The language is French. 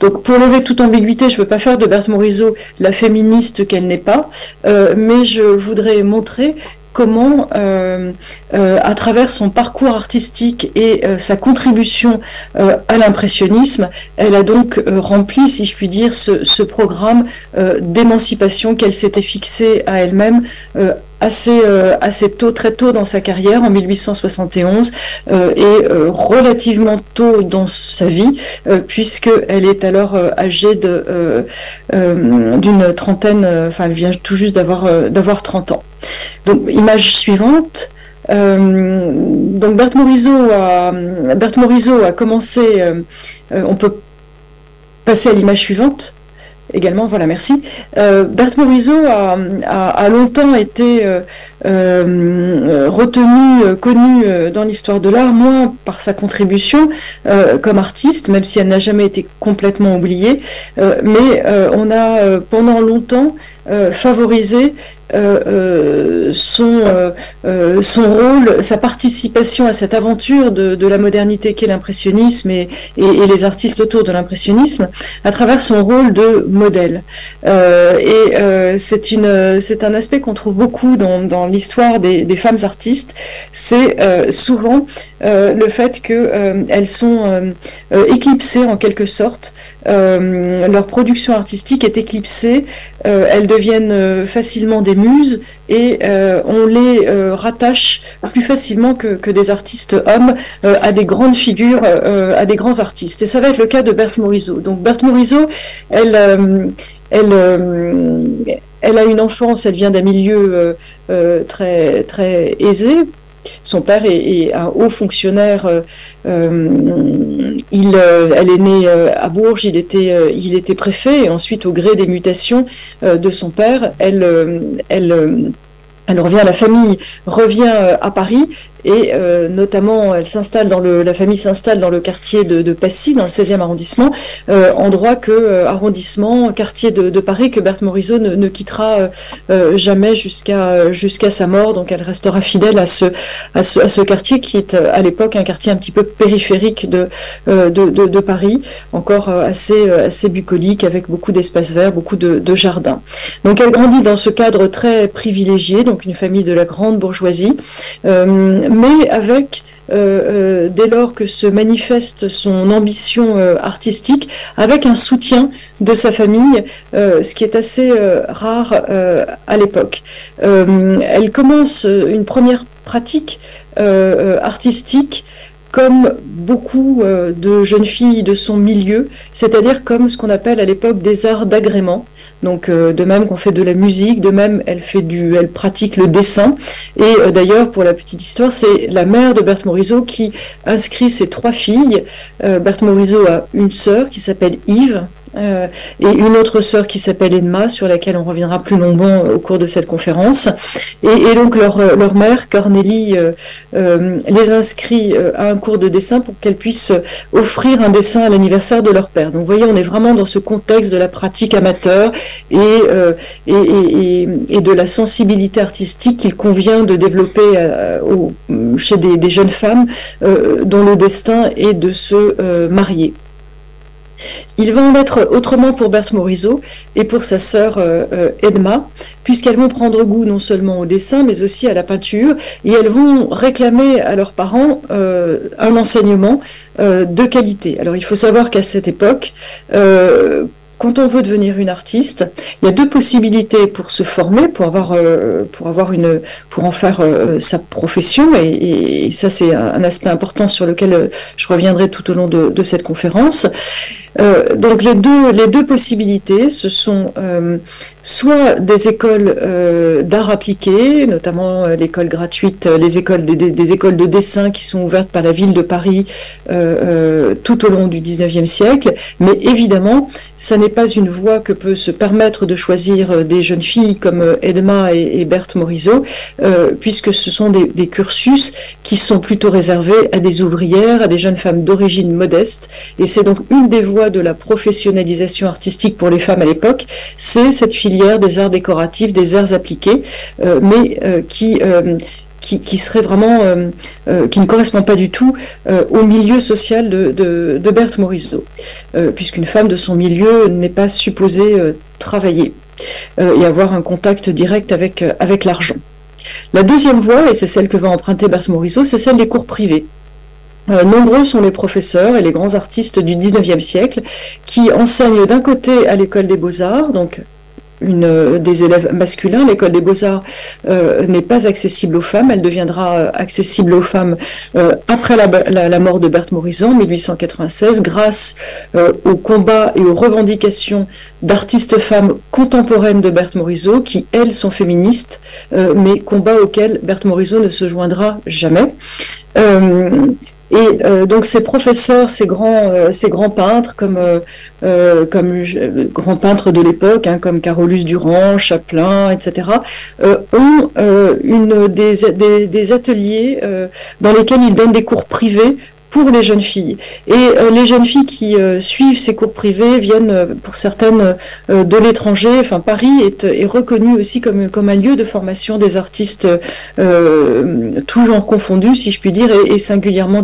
Donc, pour lever toute ambiguïté, je ne veux pas faire de Berthe Morisot la féministe qu'elle n'est pas, mais je voudrais montrer comment, à travers son parcours artistique et sa contribution à l'impressionnisme, elle a donc rempli, si je puis dire, ce programme d'émancipation qu'elle s'était fixé à elle-même assez tôt, très tôt dans sa carrière, en 1871, et relativement tôt dans sa vie, puisqu'elle est alors âgée d'une trentaine, elle vient tout juste d'avoir 30 ans. Donc, image suivante. Donc Berthe Morisot a commencé, on peut passer à l'image suivante également, voilà, merci. Berthe Morisot a longtemps été retenue, connue dans l'histoire de l'art, moins par sa contribution comme artiste, même si elle n'a jamais été complètement oubliée, mais on a pendant longtemps favorisé son rôle, sa participation à cette aventure de la modernité qu'est l'impressionnisme et les artistes autour de l'impressionnisme à travers son rôle de modèle. C'est un aspect qu'on trouve beaucoup dans l'histoire des femmes artistes, c'est souvent le fait qu'elles sont éclipsées en quelque sorte. Leur production artistique est éclipsée, elles deviennent facilement des muses et on les rattache plus facilement que des artistes hommes à des grandes figures, à des grands artistes. Et ça va être le cas de Berthe Morisot. Donc Berthe Morisot, elle a une enfance, elle vient d'un milieu très, très aisé. Son père est un haut fonctionnaire. Elle est née à Bourges. Il était préfet. Et ensuite, au gré des mutations de son père, la famille revient à Paris. Et notamment, la famille s'installe dans le quartier de Passy, dans le 16e arrondissement, endroit quartier de Paris que Berthe Morisot ne quittera jamais jusqu'à sa mort. Donc elle restera fidèle à ce quartier qui est à l'époque un quartier un petit peu périphérique de Paris, encore assez bucolique, avec beaucoup d'espaces verts, beaucoup de jardins. Donc elle grandit dans ce cadre très privilégié, donc une famille de la grande bourgeoisie, mais avec, dès lors que se manifeste son ambition artistique, avec un soutien de sa famille, ce qui est assez rare à l'époque. Elle commence une première pratique artistique comme beaucoup de jeunes filles de son milieu, c'est-à-dire comme ce qu'on appelle à l'époque des arts d'agrément. Donc de même qu'on fait de la musique, de même elle pratique le dessin. Et d'ailleurs, pour la petite histoire, c'est la mère de Berthe Morisot qui inscrit ses 3 filles. Berthe Morisot a une sœur qui s'appelle Yves, et une autre sœur qui s'appelle Edma, sur laquelle on reviendra plus longuement au cours de cette conférence. Et donc leur mère, Cornélie, les inscrit à un cours de dessin pour qu'elles puissent offrir un dessin à l'anniversaire de leur père. Donc vous voyez, on est vraiment dans ce contexte de la pratique amateur et de la sensibilité artistique qu'il convient de développer chez des jeunes femmes dont le destin est de se marier. Il va en être autrement pour Berthe Morisot et pour sa sœur Edma, puisqu'elles vont prendre goût non seulement au dessin, mais aussi à la peinture, et elles vont réclamer à leurs parents un enseignement de qualité. Alors il faut savoir qu'à cette époque, quand on veut devenir une artiste, il y a 2 possibilités pour se former, pour en faire sa profession, et ça c'est un aspect important sur lequel je reviendrai tout au long de cette conférence. Donc les deux possibilités, ce sont soit des écoles d'art appliqué, notamment l'école gratuite, des écoles de dessin qui sont ouvertes par la ville de Paris tout au long du 19e siècle, mais évidemment, ça n'est pas une voie que peut se permettre de choisir des jeunes filles comme Edma et Berthe Morisot, puisque ce sont des cursus qui sont plutôt réservés à des ouvrières, à des jeunes femmes d'origine modeste, et c'est donc une des voies de la professionnalisation artistique pour les femmes à l'époque, c'est cette filière des arts décoratifs, des arts appliqués, mais qui qui serait vraiment qui ne correspond pas du tout au milieu social de Berthe Morisot, puisqu'une femme de son milieu n'est pas supposée travailler et avoir un contact direct avec l'argent. La deuxième voie, et c'est celle que va emprunter Berthe Morisot, c'est celle des cours privés. Nombreux sont les professeurs et les grands artistes du XIXe siècle qui enseignent d'un côté à l'école des Beaux-Arts, donc des élèves masculins. L'école des Beaux-Arts n'est pas accessible aux femmes, elle deviendra accessible aux femmes après la mort de Berthe Morisot en 1896, grâce au combat et aux revendications d'artistes femmes contemporaines de Berthe Morisot, qui, elles, sont féministes, mais combat auquel Berthe Morisot ne se joindra jamais. Donc ces professeurs, ces grands peintres comme grands peintres de l'époque, hein, comme Carolus Duran, Chaplin, etc., ont des ateliers dans lesquels ils donnent des cours privés pour les jeunes filles. Et les jeunes filles qui suivent ces cours privés viennent, pour certaines, de l'étranger. Enfin, Paris est reconnu aussi comme un lieu de formation des artistes, tous genres confondus, si je puis dire, et singulièrement